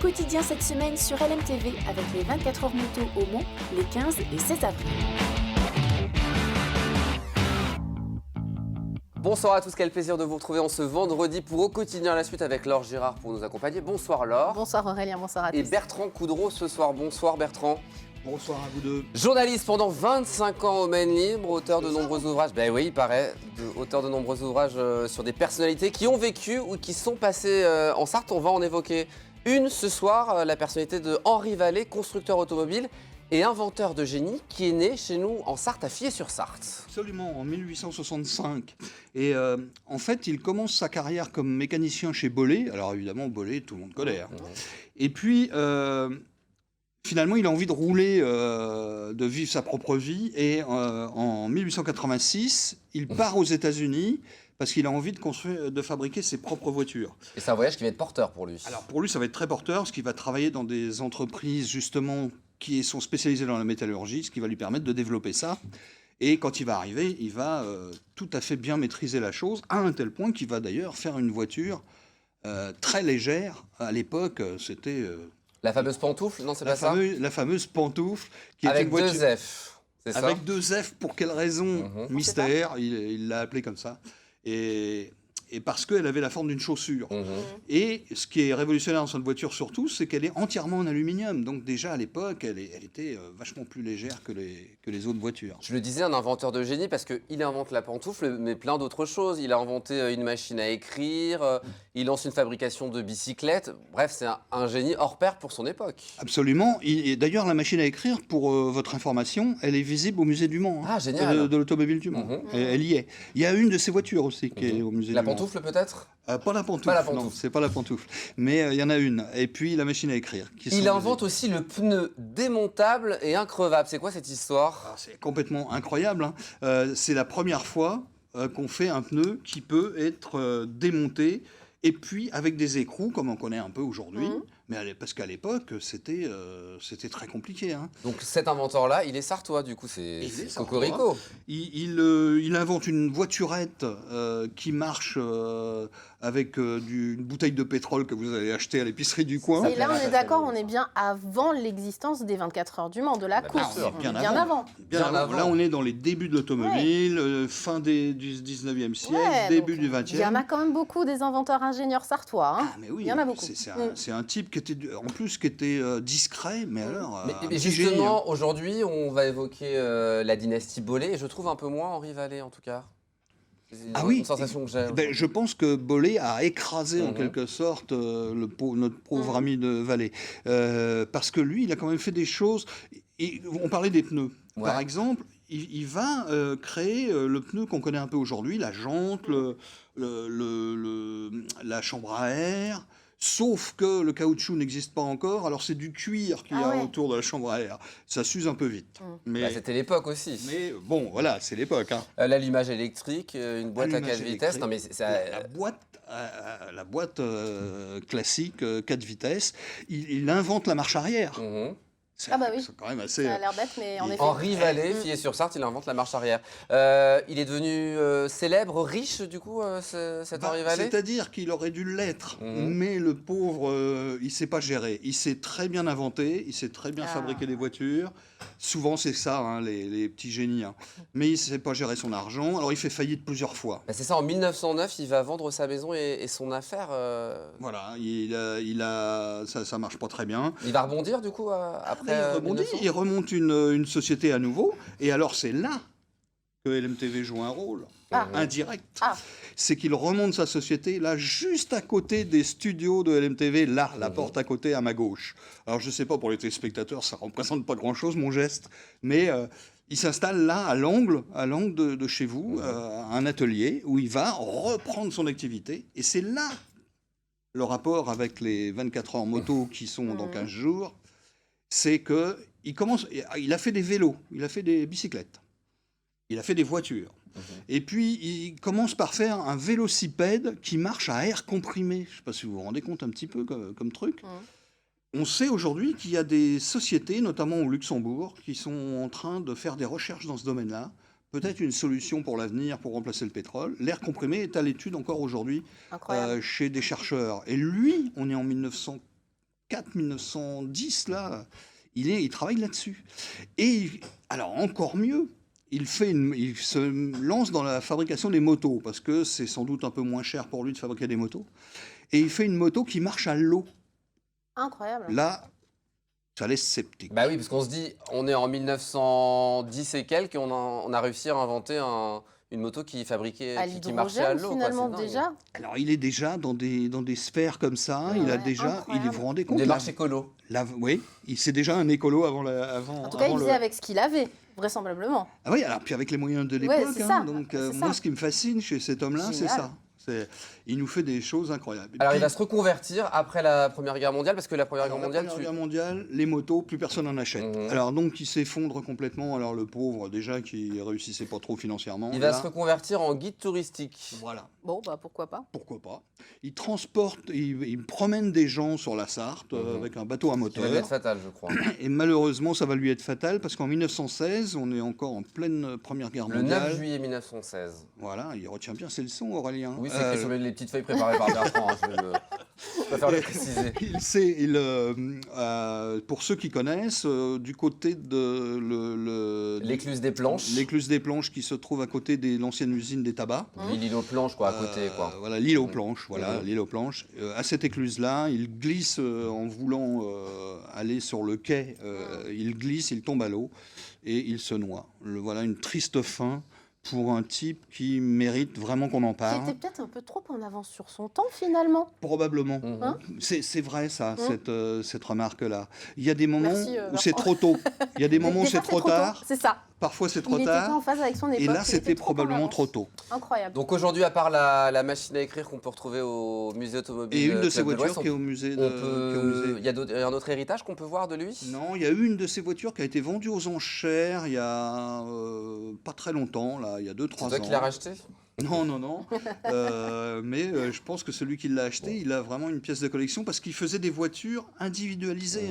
quotidien cette semaine sur LMTV avec les 24 heures moto au Mans les 15 et 16 avril. Bonsoir à tous, quel plaisir de vous retrouver en ce vendredi pour Au quotidien la suite avec Laure Girard pour nous accompagner. Bonsoir Laure. Bonsoir Aurélien, bonsoir à tous. Et Bertrand Coudreau ce soir. Bonsoir Bertrand. Bonsoir à vous deux. Journaliste pendant 25 ans au Maine Libre, auteur de nombreux ouvrages, ben oui il paraît, auteur de nombreux ouvrages sur des personnalités qui ont vécu ou qui sont passées en Sarthe. On va en évoquer une ce soir, la personnalité de Henri Vallée, constructeur automobile et inventeur de génie, qui est né chez nous en Sarthe, à Fier-sur-Sarthe. Absolument, en 1865. Et en fait, il commence sa carrière comme mécanicien chez Bollé. Alors évidemment, Bollé, tout le monde connaît. Hein. Et puis, finalement, il a envie de rouler, de vivre sa propre vie. Et en 1886, il part aux États-Unis parce qu'il a envie de fabriquer ses propres voitures. Et c'est un voyage qui va être porteur pour lui. Alors pour lui, ça va être très porteur, parce qu'il va travailler dans des entreprises, justement, qui sont spécialisées dans la métallurgie, ce qui va lui permettre de développer ça. Et quand il va arriver, il va tout à fait bien maîtriser la chose, à un tel point qu'il va d'ailleurs faire une voiture très légère. À l'époque, c'était... la fameuse pantoufle, non, c'est pas ça ? La fameuse pantoufle. Qui avec est une voiture, 2 F, c'est ça ? avec 2 F, pour quelle raison ? Mystère, il l'a appelé comme ça. Et parce qu'elle avait la forme d'une chaussure. Et ce qui est révolutionnaire dans cette voiture surtout, c'est qu'elle est entièrement en aluminium. Donc déjà à l'époque, elle était vachement plus légère que les autres voitures. Je le disais, un inventeur de génie, parce qu'il invente la pantoufle, mais plein d'autres choses. Il a inventé une machine à écrire, il lance une fabrication de bicyclettes. Bref, c'est un génie hors pair pour son époque. Absolument. Et d'ailleurs, la machine à écrire, pour votre information, elle est visible au musée du Mans. Ah, génial. De l'automobile du Mans. Elle y est. Il y a une de ces voitures aussi qui est au musée La du Mans. pantoufle peut-être ? Pas la pantoufle, Pas la pantoufle. non, c'est pas la pantoufle. Mais il y en a une. Et puis la machine à écrire. Il invente aussi le pneu démontable et increvable. C'est quoi cette histoire ? C'est complètement incroyable. Hein. C'est la première fois qu'on fait un pneu qui peut être démonté, et puis avec des écrous, comme on connaît un peu aujourd'hui. Mais parce qu'à l'époque, c'était très compliqué. Hein. Donc cet inventeur-là, il est sartois, du coup, c'est cocorico. Il invente une voiturette qui marche avec une bouteille de pétrole que vous allez acheter à l'épicerie du coin. Et là, on est d'accord, on est bien avant l'existence des 24 heures du Mans, de la course. Bien avant. Bien avant. Là, on est dans les débuts de l'automobile, fin du 19e siècle, début du 20e. Il y en a quand même beaucoup des inventeurs ingénieurs sartois. Hein. Ah, mais oui, il y en a beaucoup. C'est un type qui était discret, mais alors... Mais justement, aujourd'hui, on va évoquer la dynastie Bollé, et je trouve un peu moins Henri Vallée, en tout cas. Ah oui, une sensation que j'ai. Je pense que Bollé a écrasé en quelque sorte notre pauvre ami de Vallée. Parce que lui, il a quand même fait des choses... on parlait des pneus. Ouais. Par exemple, il va créer le pneu qu'on connaît un peu aujourd'hui, la jante, la chambre à air... Sauf que le caoutchouc n'existe pas encore, alors c'est du cuir qu'il y a autour de la chambre à air. Ça s'use un peu vite. Mais c'était l'époque aussi. Mais bon, voilà, c'est l'époque. Hein. L'allumage électrique, une boîte à 4 vitesses. Non, mais la boîte classique 4 vitesses, il invente la marche arrière. C'est quand même assez... Ça a l'air bête, mais en effet. Henri Vallée, Fier-sur-Sarthe, il invente la marche arrière. Il est devenu célèbre, riche, du coup, cet Henri Vallée ? C'est-à-dire qu'il aurait dû l'être, mais le pauvre, il ne sait pas gérer. Il sait très bien inventer, il sait très bien fabriquer des voitures. Souvent, c'est ça, hein, les petits génies. Hein. Mais il ne sait pas gérer son argent, alors il fait faillite plusieurs fois. C'est ça, en 1909, il va vendre sa maison et son affaire. Voilà, ça ne marche pas très bien. Il va rebondir, du coup, après... Il remonte une société à nouveau, et alors c'est là que LMTV joue un rôle indirect. C'est qu'il remonte sa société, là, juste à côté des studios de LMTV, là, la porte à côté, à ma gauche. Alors je ne sais pas, pour les téléspectateurs, ça ne représente pas grand-chose, mon geste, mais il s'installe là, à l'angle de chez vous, un atelier, où il va reprendre son activité, et c'est là le rapport avec les 24 heures moto qui sont dans 15 jours, c'est qu'il a fait des vélos, il a fait des bicyclettes, il a fait des voitures. Et puis, il commence par faire un vélocipède qui marche à air comprimé. Je ne sais pas si vous vous rendez compte un petit peu comme truc. On sait aujourd'hui qu'il y a des sociétés, notamment au Luxembourg, qui sont en train de faire des recherches dans ce domaine-là. Peut-être une solution pour l'avenir, pour remplacer le pétrole. L'air comprimé est à l'étude encore aujourd'hui chez des chercheurs. Et lui, on est en 1980. 1910, là, il travaille là-dessus. Et alors, encore mieux, il se lance dans la fabrication des motos, parce que c'est sans doute un peu moins cher pour lui de fabriquer des motos. Et il fait une moto qui marche à l'eau. Incroyable. Là, ça laisse sceptique. Bah oui, parce qu'on se dit, on est en 1910 et quelques, et on a réussi à inventer une moto qui fabriquait, qui marchait à l'eau. Finalement, quoi, déjà. Alors, il est déjà dans des sphères comme ça. Il a déjà, vous vous rendez compte, des marches écolo. Oui, c'est déjà un écolo avant. En tout cas, il faisait avec ce qu'il avait, vraisemblablement. Ah oui, alors puis avec les moyens de l'époque. C'est ça. Donc C'est moi, ça. ce qui me fascine chez cet homme-là, c'est ça. Il nous fait des choses incroyables. Alors, il va se reconvertir après la Première Guerre mondiale, parce que la Première Guerre mondiale, les motos, plus personne n'en achète. Mhm. Alors donc, il s'effondre complètement. Alors le pauvre, déjà, qui réussissait pas trop financièrement. il va se reconvertir en guide touristique. Voilà. Bon, bah pourquoi pas. Pourquoi pas. Il transporte, il promène des gens sur la Sarthe avec un bateau à Ça moteur. va lui être fatal, je crois. Et malheureusement, ça va lui être fatal parce qu'en 1916, on est encore en pleine Première Guerre Le mondiale. 9 juillet 1916. Voilà, il retient bien ses leçons, Aurélien. Oui, c'est écrit sur les petites feuilles préparées par Bertrand. Je préfère le préciser. Pour ceux qui connaissent, du côté de L'écluse des planches. l'écluse des planches qui se trouve à côté de l'ancienne usine des tabacs. L'île aux planches, quoi, à côté, quoi. Voilà, l'île aux planches. Voilà, l'île aux planches. À cette écluse-là, il glisse en voulant aller sur le quai. Il glisse, il tombe à l'eau et il se noie. Voilà une triste fin pour un type qui mérite vraiment qu'on en Qui parle. était peut-être un peu trop en avance sur son temps, finalement. Probablement. Hein C'est vrai, ça, cette remarque-là. Il y a des moments Merci, où c'est trop tôt. Il y a des moments où Des c'est fois, trop tard. C'est ça. Parfois, c'est trop Il était pas tard. en phase avec son époque. Et là, il c'était était trop en probablement avance. trop tôt. Incroyable. Donc aujourd'hui, à part la machine à écrire qu'on peut retrouver au musée automobile Et une de ces Club voitures l'Ouest, qui est au musée. il y a un autre héritage qu'on peut voir de lui? Non, il y a eu une de ces voitures qui a été vendue aux enchères il y a pas très longtemps, là, il y a 2-3 ans. C'est toi qui l'as racheté? Non. Mais je pense que celui qui l'a acheté, il a vraiment une pièce de collection parce qu'il faisait des voitures individualisées,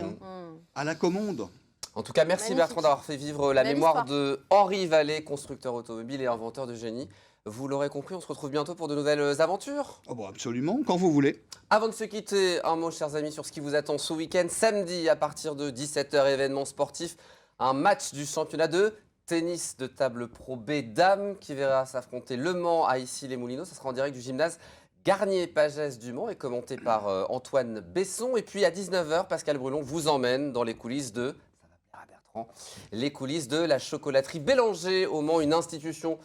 à la commande. En tout cas, merci Magnifique. Bertrand d'avoir fait vivre la Belle mémoire histoire. de Henri Vallée, constructeur automobile et inventeur de génie. Vous l'aurez compris, on se retrouve bientôt pour de nouvelles aventures. Oh, bon, absolument, quand vous voulez. Avant de se quitter, un mot, chers amis, sur ce qui vous attend ce week-end. Samedi, à partir de 17h, événement sportif, un match du championnat de tennis de table Pro B dames qui verra s'affronter Le Mans à Issy-les-Moulineaux. Ça sera en direct du gymnase Garnier-Pagès du Mans et commenté par Antoine Besson. Et puis à 19h, Pascal Brulon vous emmène dans les coulisses de... Les coulisses de la chocolaterie Bélanger au Mans, une institution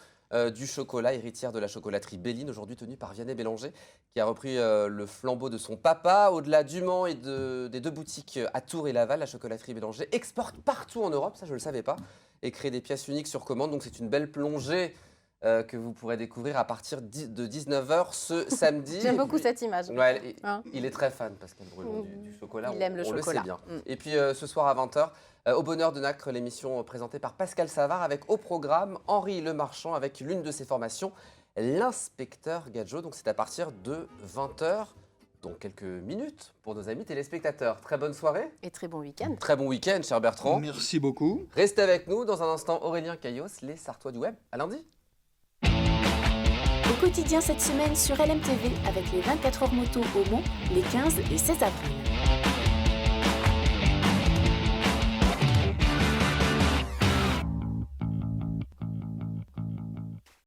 du chocolat, héritière de la chocolaterie Béline, aujourd'hui tenue par Vianney Bélanger, qui a repris le flambeau de son papa. Au-delà du Mans et des deux boutiques à Tours et Laval, la chocolaterie Bélanger exporte partout en Europe, ça je ne le savais pas, et crée des pièces uniques sur commande. Donc c'est une belle plongée que vous pourrez découvrir à partir de 19h ce samedi. J'aime beaucoup cette image. Ouais, Hein. il est très fan, Pascal Brulon, du chocolat. Il aime le on chocolat. le sait bien. Et puis ce soir à 20h, Au bonheur de Nacre, l'émission présentée par Pascal Savard avec au programme Henri Lemarchand avec l'une de ses formations, l'inspecteur Gadget. Donc c'est à partir de 20h, dans quelques minutes, pour nos amis téléspectateurs. Très bonne soirée. Et très bon week-end. Très bon week-end, cher Bertrand. Merci beaucoup. Restez avec nous. Dans un instant, Aurélien Caillos, les Sartois du Web. À lundi. Au quotidien cette semaine sur LMTV avec les 24 heures moto au Mans les 15 et 16 avril.